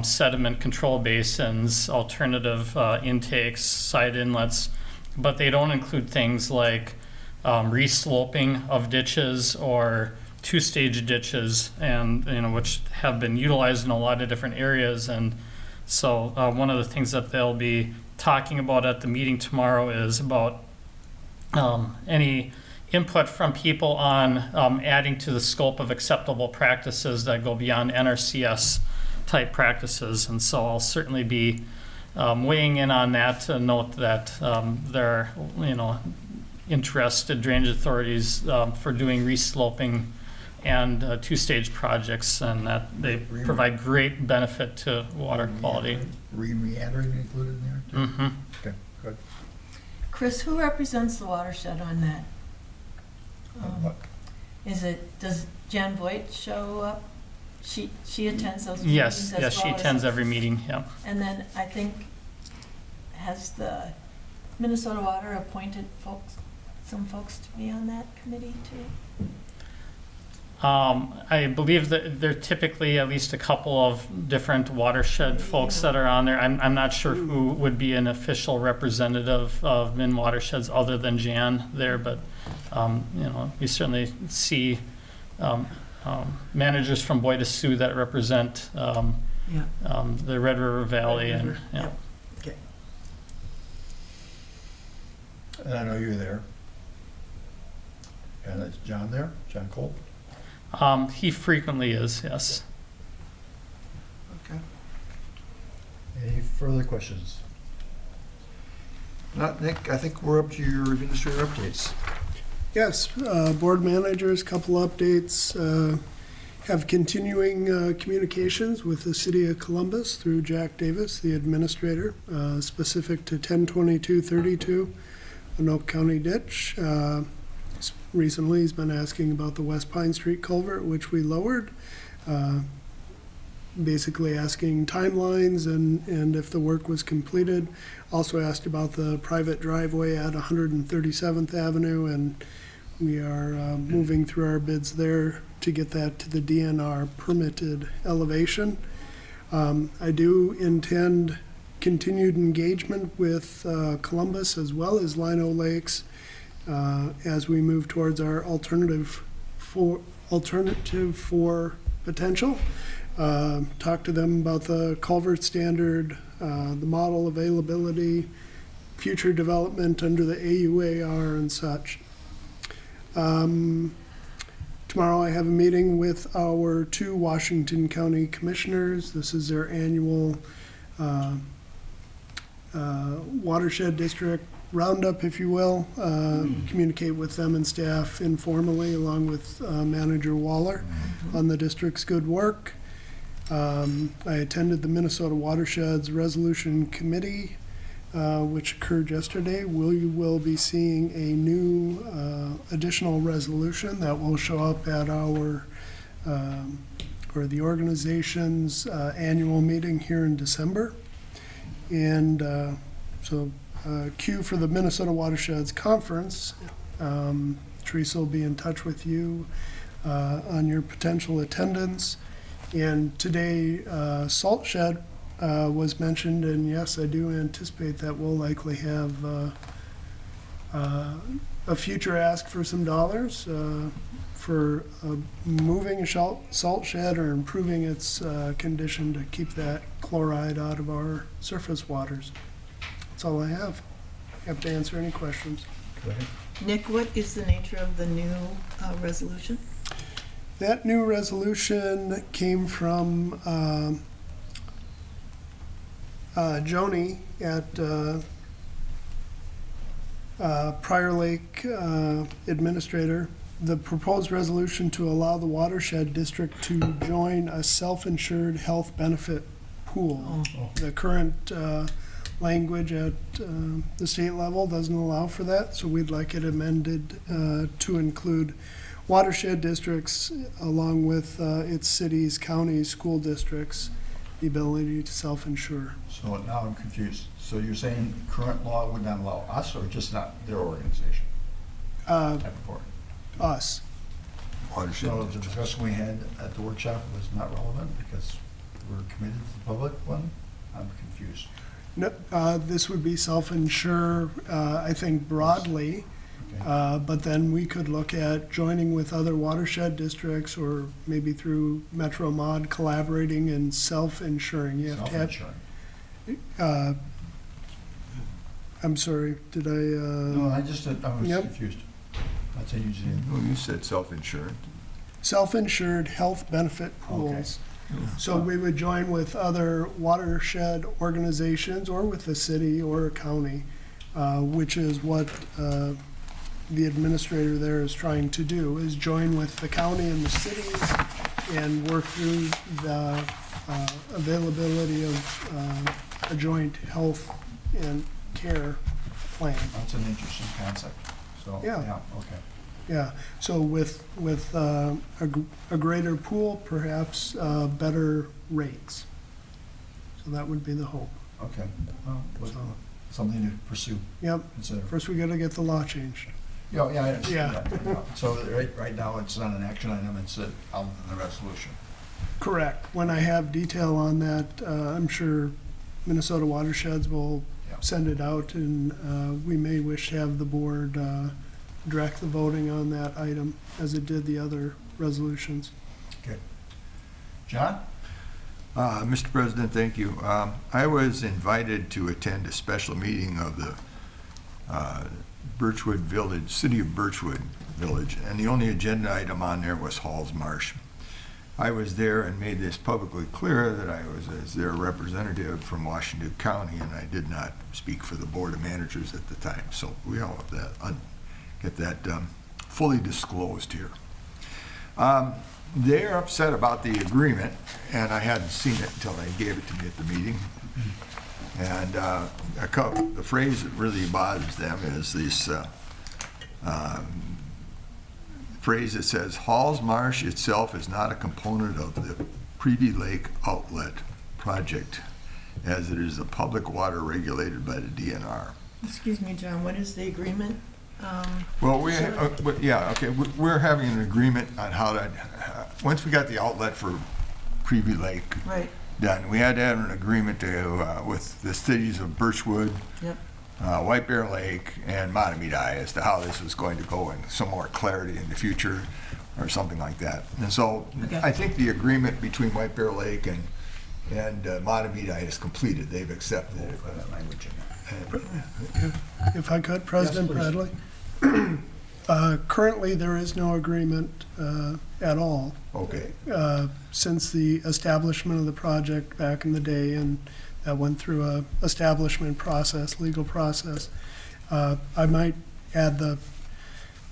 sediment control basins, alternative intakes, side inlets, but they don't include things like resloping of ditches or two-stage ditches, and which have been utilized in a lot of different areas. And so one of the things that they'll be talking about at the meeting tomorrow is about any input from people on adding to the scope of acceptable practices that go beyond NRCS type practices. And so I'll certainly be weighing in on that to note that there are, interested drainage authorities for doing resloping and two-stage projects, and that they provide great benefit to water quality. Remeandering included in there? too? Mhm. Okay, good. Chris, who represents the watershed on that? What? Does Jan Voigt show up? She attends those meetings Yes, as yes, she well as- attends every meeting, yeah. And then I think, has the Minnesota Water appointed some folks to be on that committee too? I believe that there are typically at least a couple of different watershed folks that are on there. I'm not sure who would be an official representative of Min Watersheds other than Jan there, but, we certainly see managers from Boy to Sioux that represent Yeah. the Red River Valley and, River, yeah. yep. Okay. And I know you're there. And it's John there, John Cole? He frequently is, yes. Okay. Any further questions? Not Nick, I think we're up to your administrator updates. Yes, board managers, couple updates. Have continuing communications with the city of Columbus through Jack Davis, the administrator, specific to 102232, Anoka County Ditch. Recently, he's been asking about the West Pine Street culvert, which we lowered. Basically asking timelines and if the work was completed. Also asked about the private driveway at 137th Avenue, and we are moving through our bids there to get that to the DNR permitted elevation. I do intend continued engagement with Columbus as well as Lino Lakes as we move towards our alternative for potential. Talk to them about the culvert standard, the model availability, future development under the AUAR and such. Tomorrow I have a meeting with our 2 Washington County commissioners. This is their annual watershed district roundup, if you will. Communicate with them and staff informally along with Manager Waller on the district's good work. I attended the Minnesota Watersheds Resolution Committee, which occurred yesterday. We will be seeing a new additional resolution that will show up at our, or the organization's annual meeting here in December. And so Q for the Minnesota Watersheds Conference. Teresa will be in touch with you on your potential attendance. And today, Salt Shed was mentioned, and yes, I do anticipate that we'll likely have a future ask for some dollars for moving a salt shed or improving its condition to keep that chloride out of our surface waters. That's all I have. Have to answer any questions. Go ahead. Nick, what is the nature of the new resolution? That new resolution came from Joni at Prior Lake Administrator. The proposed resolution to allow the watershed district to join a self-insured health benefit pool. The current language at the state level doesn't allow for that, so we'd like it amended to include watershed districts along with its cities, counties, school districts, the ability to self-insure. So now I'm confused. So you're saying current law would not allow us or just not their organization? Before? Us. So the discussion we had at the workshop was not relevant because we're committed to the public one? I'm confused. No, this would be self-insure, I think broadly, Okay. but then we could look at joining with other watershed districts or maybe through Metro Mod collaborating and self-insuring. You have to have, Self-insuring. I'm sorry, did I, No, I was Yep. confused. Well, you said self-insured. Self-insured health benefit pools. So we would join with other watershed organizations or with the city or a county, which is what the administrator there is trying to do, is join with the county and the city and work through the availability of a joint health and care plan. That's an interesting concept. So, Yeah. okay. Yeah, so with a greater pool, perhaps better rates. So that would be the hope. Okay. Well, So, something to pursue, yep, consider. first we gotta get the law changed. Yeah. Yeah. So right now, it's not an action item, it's out in the resolution. Correct. When I have detail on that, I'm sure Minnesota Watersheds will Yeah. send it out, and we may wish to have the board direct the voting on that item as it did the other resolutions. Okay. John? Mr. President, thank you. I was invited to attend a special meeting of the Birchwood Village, City of Birchwood Village, and the only agenda item on there was Halls Marsh. I was there and made this publicly clear that I was as their representative from Washington County, and I did not speak for the Board of Managers at the time. So we all have that, get that fully disclosed here. They're upset about the agreement, and I hadn't seen it until they gave it to me at the meeting. And the phrase that really bothers them is this phrase that says, Halls Marsh itself is not a component of the Privy Lake Outlet Project, as it is a public water regulated by the DNR. Excuse me, John, what is the agreement? Well, we're having an agreement on how to, once we got the outlet for Privy Lake Right, done, we had to have an agreement to, with the cities of Birchwood, yep. White Bear Lake, and Matamidi as to how this was going to go, and some more clarity in the future, or something like that. And so, Okay. I think the agreement between White Bear Lake and Matamidi is completed. They've accepted it. That language in there. If I could, President please. Bradley? Currently, there is no agreement at all. Okay. Since the establishment of the project back in the day, and that went through a establishment process, legal process. I might add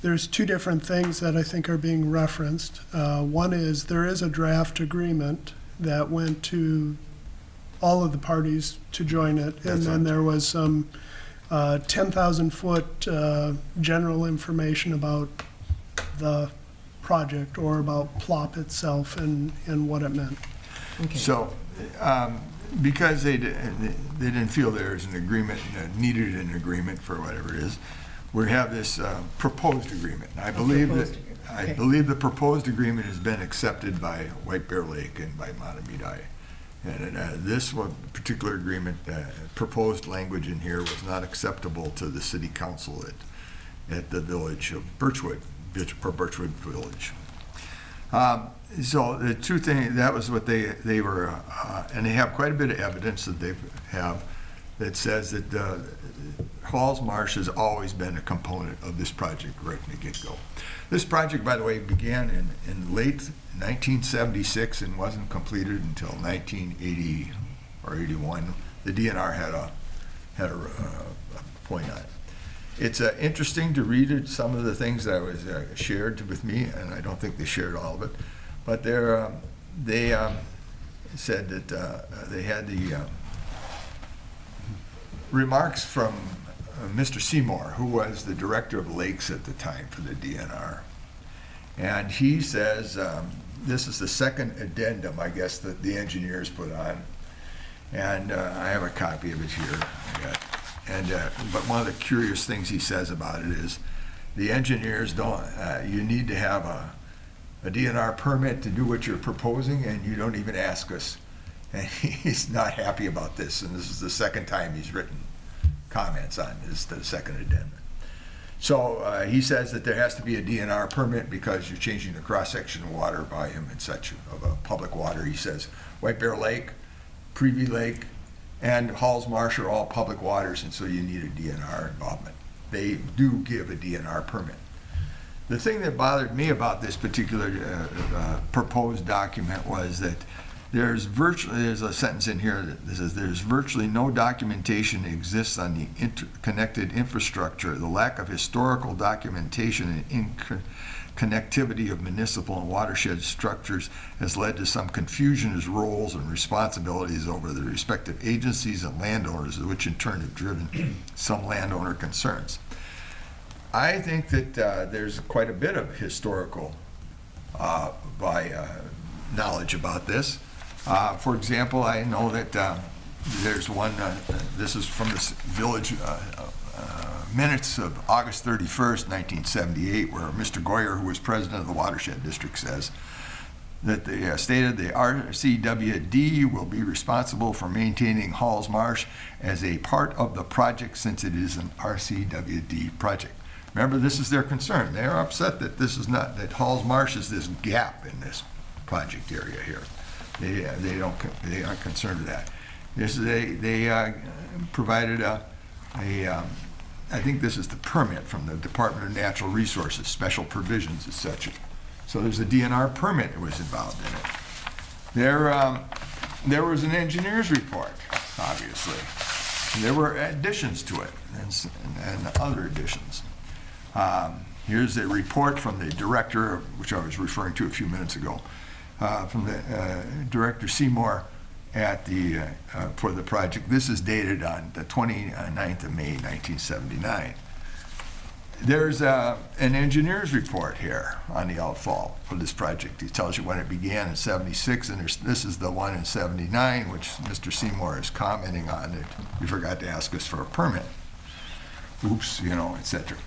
there's two different things that I think are being referenced. One is there is a draft agreement that went to all of the parties to join it. And then there was some 10,000 foot general information about the project or about PLOP itself and what it meant. So, because they didn't feel there was an agreement, needed an agreement for whatever it is, we have this proposed agreement. I believe that, I believe the proposed agreement has been accepted by White Bear Lake and by Matamidi. And this one particular agreement, proposed language in here was not acceptable to the city council at the village of Birchwood, or Birchwood Village. So the two things, that was what they were, and they have quite a bit of evidence that they have that says that Halls Marsh has always been a component of this project right from the get-go. This project, by the way, began in late 1976 and wasn't completed until 1980 or 81. The DNR had a point on it. It's interesting to read some of the things that was shared with me, and I don't think they shared all of it, but they said that they had the remarks from Mr. Seymour, who was the director of lakes at the time for the DNR. And he says, this is the second addendum, I guess, that the engineers put on. And I have a copy of it here. But one of the curious things he says about it is the engineers don't, you need to have a DNR permit to do what you're proposing, and you don't even ask us. And he's not happy about this, and this is the second time he's written comments on this, the second addendum. So he says that there has to be a DNR permit because you're changing the cross-section of water volume and such of a public water. He says White Bear Lake, Privy Lake, and Halls Marsh are all public waters, and so you need a DNR involvement. They do give a DNR permit. The thing that bothered me about this particular proposed document was that there's a sentence in here that says there's virtually no documentation exists on the interconnected infrastructure. The lack of historical documentation and connectivity of municipal and watershed structures has led to some confusion as roles and responsibilities over the respective agencies and landowners, which in turn have driven some landowner concerns. I think that there's quite a bit of historical knowledge about this. For example, I know that there's one, this is from the village minutes of August 31st, 1978, where Mr. Goyer, who was president of the Watershed District, says that they stated the RCWD will be responsible for maintaining Halls Marsh as a part of the project since it is an RCWD project. Remember, this is their concern. They are upset that this is not, that Halls Marsh is this gap in this project area here. They aren't concerned with that. They provided I think this is the permit from the Department of Natural Resources, special provisions, etc. So there's a DNR permit that was involved in it. There was an engineer's report, obviously. And there were additions to it and other additions. Here's a report from the director, which I was referring to a few minutes ago, from the Director Seymour at the for the project. This is dated on the 29th of May, 1979. There's an engineer's report here on the outfall for this project. It tells you when it began in 76, and this is the one in 79, which Mr. Seymour is commenting on that you forgot to ask us for a permit. Oops, you know, etc.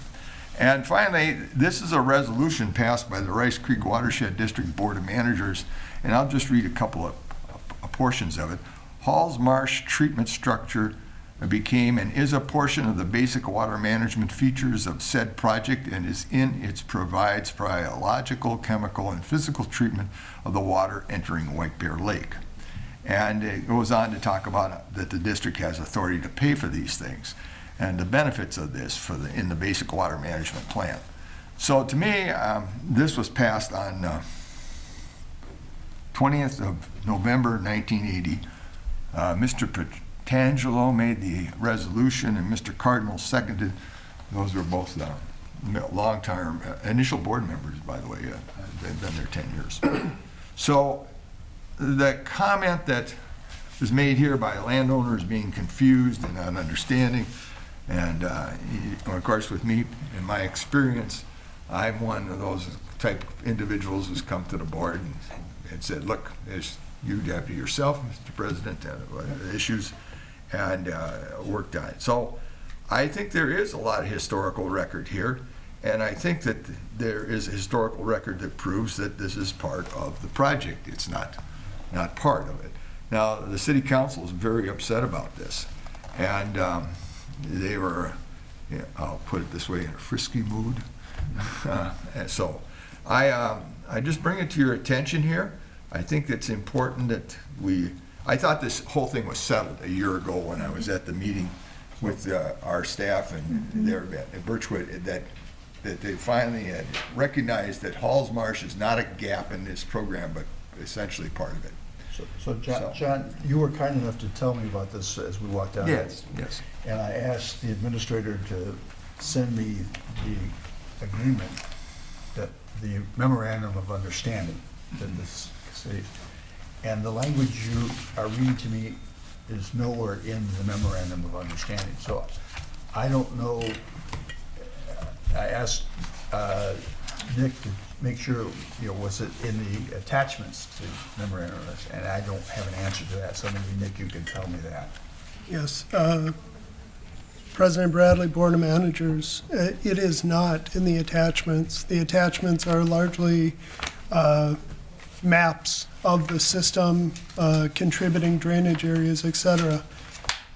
And finally, this is a resolution passed by the Rice Creek Watershed District Board of Managers, and I'll just read a couple of portions of it. Halls Marsh treatment structure became and is a portion of the basic water management features of said project and is in its provides biological, chemical, and physical treatment of the water entering White Bear Lake. And it goes on to talk about that the district has authority to pay for these things and the benefits of this in the basic water management plan. So to me, this was passed on 20th of November 1980. Mr. Petangelo made the resolution and Mr. Cardinal seconded. Those were both long-term initial board members, by the way. They've been there 10 years. So the comment that was made here by landowners being confused and not understanding, and of course with me, in my experience, I'm one of those type of individuals who's come to the board and said, look, you have yourself, Mr. President, issues, and worked on it. So I think there is a lot of historical record here, and I think that there is a historical record that proves that this is part of the project. It's not part of it. Now, the city council is very upset about this, and they were, I'll put it this way, in a frisky mood. And so I just bring it to your attention here. I think it's important that I thought this whole thing was settled a year ago when I was at the meeting with our staff and there at Birchwood, that they finally had recognized that Halls Marsh is not a gap in this program, but essentially part of it. So John, you were kind enough to tell me about this as we walked down. Yes. And I asked the administrator to send me the agreement, that the memorandum of understanding that this city, and the language you are reading to me is nowhere in the memorandum of understanding. So I don't know. I asked Nick to make sure, was it in the attachments to memorandum, and I don't have an answer to that. So maybe Nick, you can tell me that. Yes, President Bradley, Board of Managers, it is not in the attachments. The attachments are largely maps of the system, contributing drainage areas, etc.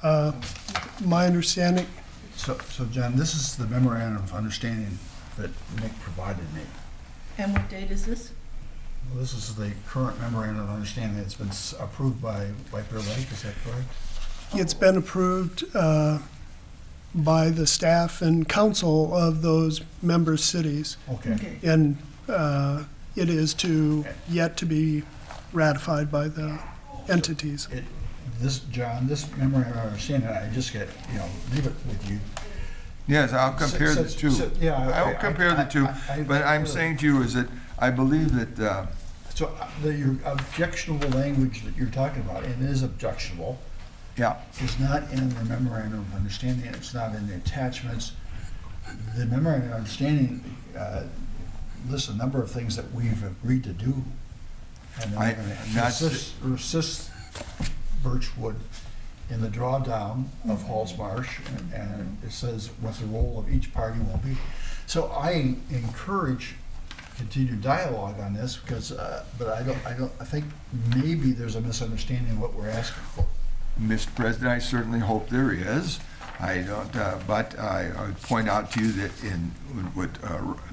My understanding. So John, this is the memorandum of understanding that Nick provided me. And what date is this? Well, this is the current memorandum of understanding that's been approved by White Bear Lake, is that correct? It's been approved by the staff and council of those member cities. Okay. And it is yet to be ratified by the entities. John, this memorandum of understanding, I just get, leave it with you. Yes, I'll compare the two. Yeah. I'll compare the two, but I'm saying to you is that I believe that, So your objectionable language that you're talking about, and it is objectionable, yeah, is not in the memorandum of understanding, it's not in the attachments. The memorandum of understanding lists a number of things that we've agreed to do. And then we're gonna assist Birchwood in the drawdown of Halls Marsh, and it says what the role of each party will be. So I encourage continued dialogue on this because, but I think maybe there's a misunderstanding of what we're asking for. Mr. President, I certainly hope there is. I don't, but I would point out to you that in what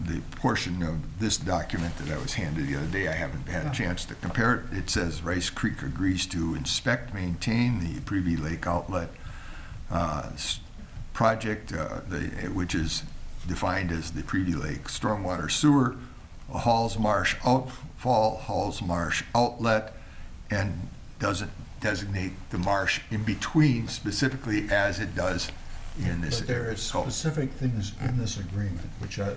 the portion of this document that I was handed the other day, I haven't had a chance to compare it. It says Rice Creek agrees to inspect, maintain the Privy Lake Outlet project, which is defined as the Privy Lake Stormwater Sewer, a Halls Marsh outfall, Halls Marsh outlet, and doesn't designate the marsh in between specifically as it does in this But there area. is So specific things in this agreement, which I'm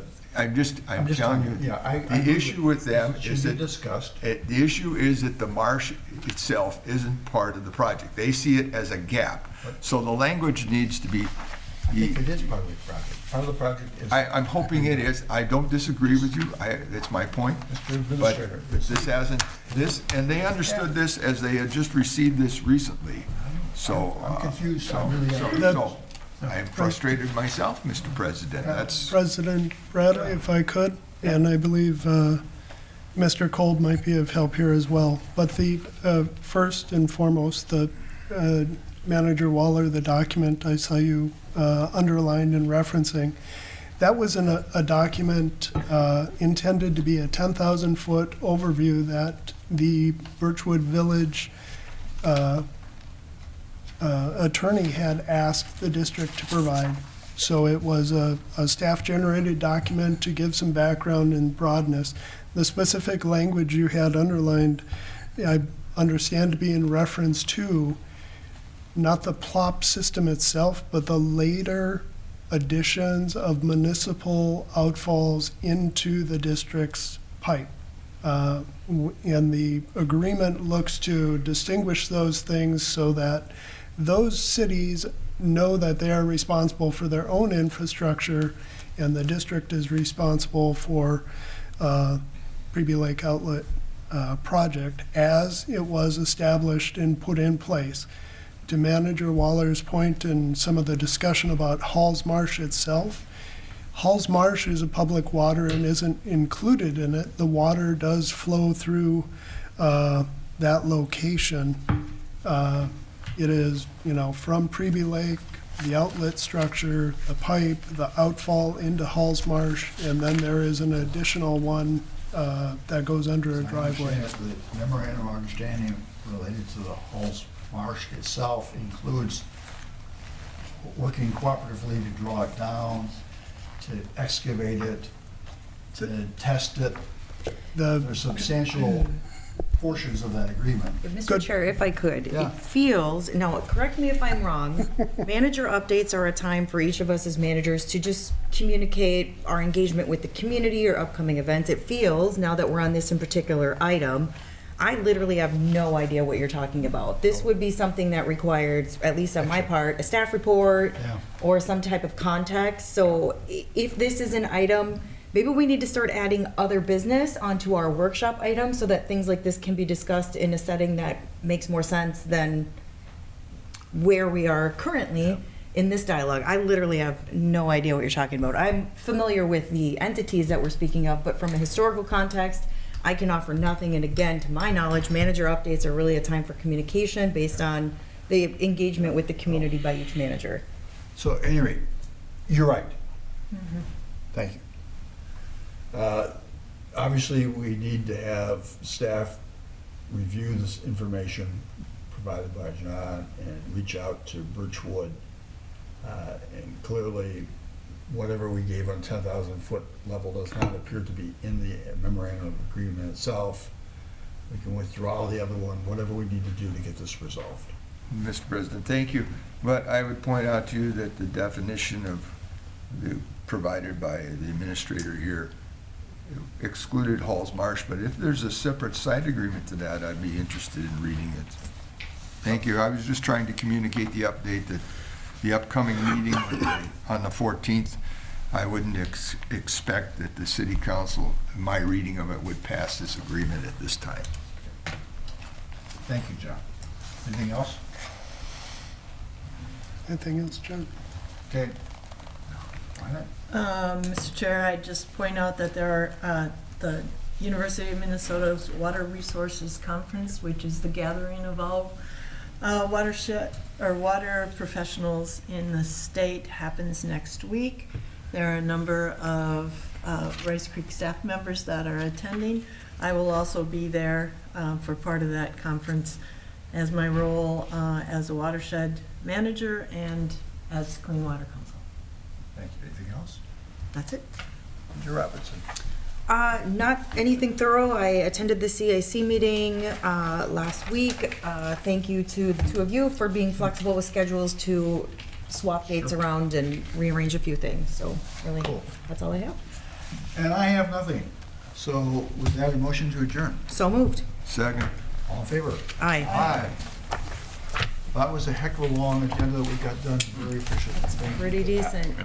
telling you, yeah, the issue with them should is be that discussed. the issue is that the marsh itself isn't part of the project. They see it as a gap. So the language needs to be, I think it is part of the project. Part of the project is. I'm hoping it is. I don't disagree with you. That's my point. Mr. But Administrator. this hasn't, and they understood this as they had just received this recently. So. I'm confused. So I really am. so I am frustrated myself, Mr. President. That's, President Bradley, if I could, and I believe Mr. Kolb might be of help here as well. But the first and foremost, the Manager Waller, the document I saw you underlined and referencing, that was a document intended to be a 10,000-foot overview that the Birchwood Village attorney had asked the district to provide. So it was a staff-generated document to give some background and broadness. The specific language you had underlined, I understand to be in reference to not the plop system itself, but the later additions of municipal outfalls into the district's pipe. And the agreement looks to distinguish those things so that those cities know that they are responsible for their own infrastructure, and the district is responsible for Privy Lake Outlet project as it was established and put in place. To Manager Waller's point and some of the discussion about Halls Marsh itself, Halls Marsh is a public water and isn't included in it. The water does flow through that location. It is, from Privy Lake, the outlet structure, the pipe, the outfall into Halls Marsh, and then there is an additional one that goes under a driveway. The memorandum of understanding related to the Halls Marsh itself includes working cooperatively to draw it down, to excavate it, to test it. There's substantial portions of that agreement. Mr. Chair, if I could, Yeah. it feels, now, correct me if I'm wrong, manager updates are a time for each of us as managers to just communicate our engagement with the community or upcoming events. It feels, now that we're on this in particular item, I literally have no idea what you're talking about. This would be something that required, at least on my part, a staff report Yeah. or some type of context. So if this is an item, maybe we need to start adding other business onto our workshop items so that things like this can be discussed in a setting that makes more sense than where we are currently in this dialogue. I literally have no idea what you're talking about. I'm familiar with the entities that we're speaking of, but from a historical context, I can offer nothing. And again, to my knowledge, manager updates are really a time for communication based on the engagement with the community by each manager. So anyway, you're right. Thank you. Obviously, we need to have staff review this information provided by John and reach out to Birchwood and clearly, whatever we gave on 10,000-foot level does not appear to be in the memorandum of agreement itself. We can withdraw the other one, whatever we need to do to get this resolved. Mr. President, thank you. But I would point out to you that the definition of provided by the administrator here excluded Halls Marsh, but if there's a separate side agreement to that, I'd be interested in reading it. Thank you. I was just trying to communicate the update that the upcoming meeting on the 14th, I wouldn't expect that the city council, my reading of it, would pass this agreement at this time. Thank you, John. Anything else? Anything else, John? Okay. Why not? Mr. Chair, I just point out that there are, the University of Minnesota's Water Resources Conference, which is the gathering of all watershed or water professionals in the state, happens next week. There are a number of Rice Creek staff members that are attending. I will also be there for part of that conference as my role as a watershed manager and as Clean Water Council. Thank you. Anything else? That's it. Mr. Robinson. Not anything thorough. I attended the CAC meeting last week. Thank you to the two of you for being flexible with schedules to swap dates around and rearrange a few things. So really, Cool. that's all I have. And I have nothing. So with that, a motion to adjourn. So moved. Second. All in favor? Aye. Aye. That was a heck of a long agenda that we got done very efficiently. Pretty decent.